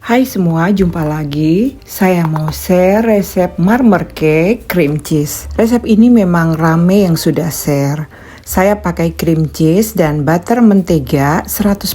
Hai semua, jumpa lagi. Saya mau share resep marmer cake cream cheese. Resep ini memang rame yang sudah share. Saya pakai cream cheese dan butter mentega 100%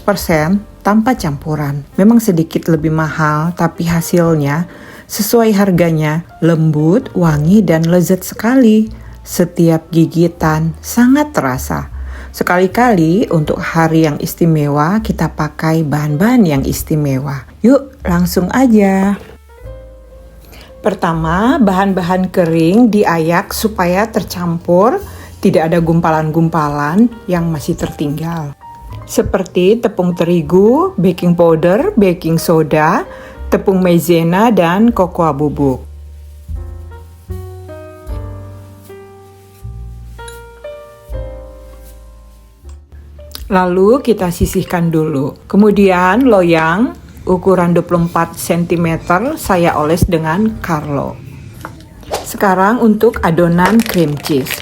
tanpa campuran. Memang sedikit lebih mahal, tapi hasilnya sesuai harganya, lembut, wangi, dan lezat sekali. Setiap gigitan sangat terasa. Sekali-kali untuk hari yang istimewa kita pakai bahan-bahan yang istimewa. Yuk langsung aja. Pertama, bahan-bahan kering diayak supaya tercampur, tidak ada gumpalan-gumpalan yang masih tertinggal. Seperti tepung terigu, baking powder, baking soda, tepung maizena, dan kokoa bubuk. Lalu kita sisihkan dulu. Kemudian loyang ukuran 24 cm saya oles dengan Carlo. Sekarang untuk adonan cream cheese.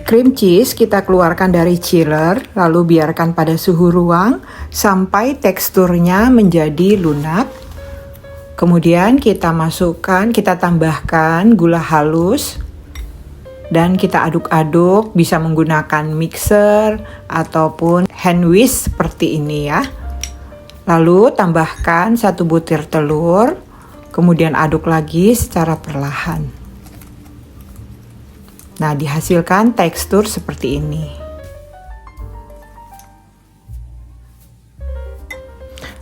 Cream cheese kita keluarkan dari chiller, lalu biarkan pada suhu ruang sampai teksturnya menjadi lunak. Kemudian kita tambahkan gula halus dan kita aduk-aduk, bisa menggunakan mixer ataupun hand whisk seperti ini ya. Lalu tambahkan 1 butir telur, kemudian aduk lagi secara perlahan. Nah, dihasilkan tekstur seperti ini.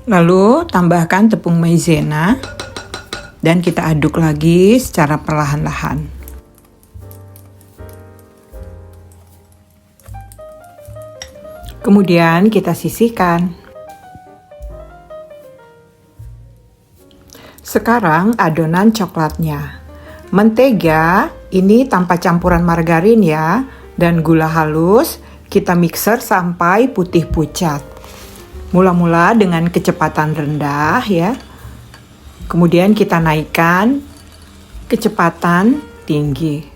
Lalu tambahkan tepung maizena dan kita aduk lagi secara perlahan-lahan. Kemudian kita sisihkan. Sekarang adonan coklatnya. Mentega ini tanpa campuran margarin ya, dan gula halus kita mixer sampai putih pucat. Mula-mula dengan kecepatan rendah ya. Kemudian kita naikkan kecepatan tinggi.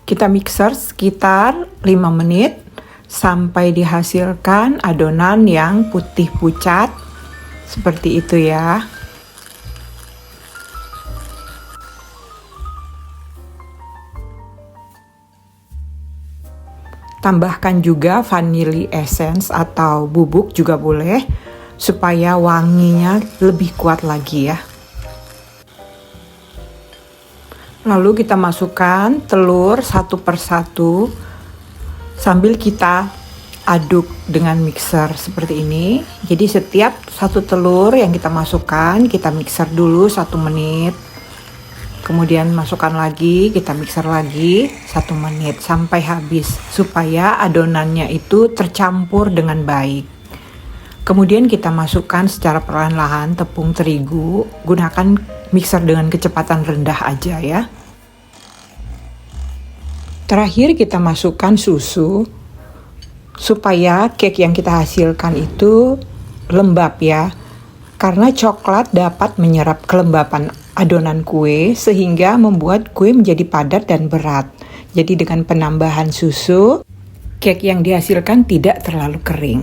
Kita mixer sekitar 5 menit sampai dihasilkan adonan yang putih pucat seperti itu ya. Tambahkan juga vanilla essence atau bubuk juga boleh supaya wanginya lebih kuat lagi ya. Lalu kita masukkan telur satu persatu sambil kita aduk dengan mixer seperti ini. Jadi setiap satu telur yang kita masukkan, kita mixer dulu 1 menit. Kemudian masukkan lagi, kita mixer lagi 1 menit sampai habis supaya adonannya itu tercampur dengan baik. Kemudian kita masukkan secara perlahan-lahan tepung terigu, gunakan mixer dengan kecepatan rendah aja ya. Terakhir kita masukkan susu supaya cake yang kita hasilkan itu lembab ya. Karena coklat dapat menyerap kelembapan adonan kue sehingga membuat kue menjadi padat dan berat. Jadi dengan penambahan susu, cake yang dihasilkan tidak terlalu kering.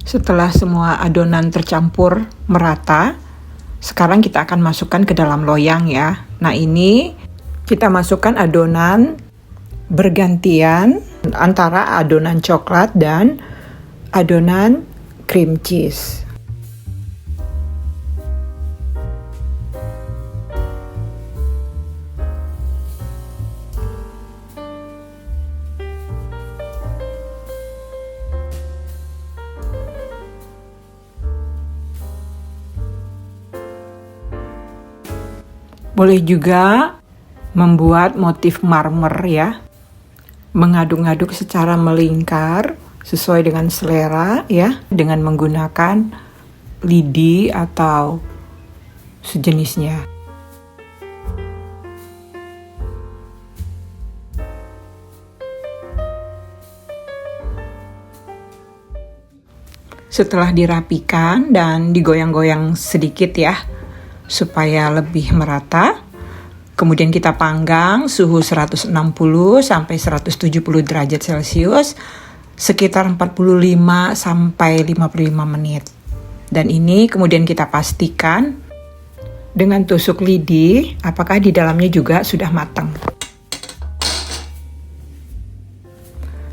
Setelah semua adonan tercampur merata, sekarang kita akan masukkan ke dalam loyang ya. Nah, ini kita masukkan adonan bergantian antara adonan coklat dan adonan cream cheese. Boleh juga membuat motif marmer ya. Mengaduk-aduk secara melingkar sesuai dengan selera ya, dengan menggunakan lidi atau sejenisnya. Setelah dirapikan dan digoyang-goyang sedikit ya, supaya lebih merata. Kemudian kita panggang suhu 160 sampai 170 derajat Celcius sekitar 45 sampai 55 menit. Dan ini kemudian kita pastikan dengan tusuk lidi apakah di dalamnya juga sudah matang.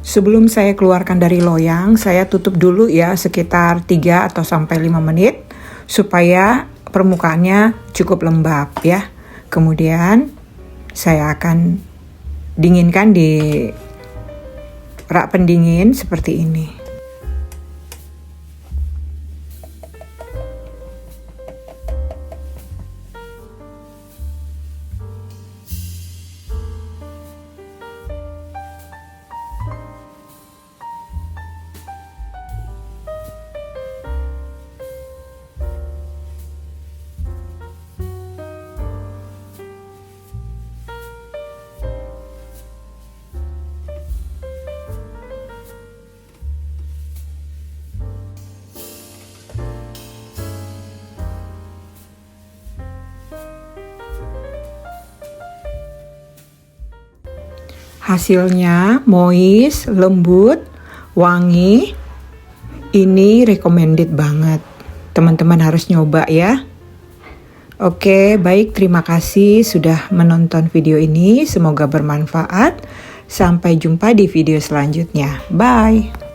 Sebelum saya keluarkan dari loyang, saya tutup dulu ya sekitar 3 atau sampai 5 menit supaya permukaannya cukup lembab ya. Kemudian saya akan dinginkan di rak pendingin seperti ini. Hasilnya moist, lembut, wangi. Ini recommended banget. Teman-teman harus nyoba ya. Oke, baik, terima kasih sudah menonton video ini. Semoga bermanfaat. Sampai jumpa di video selanjutnya. Bye.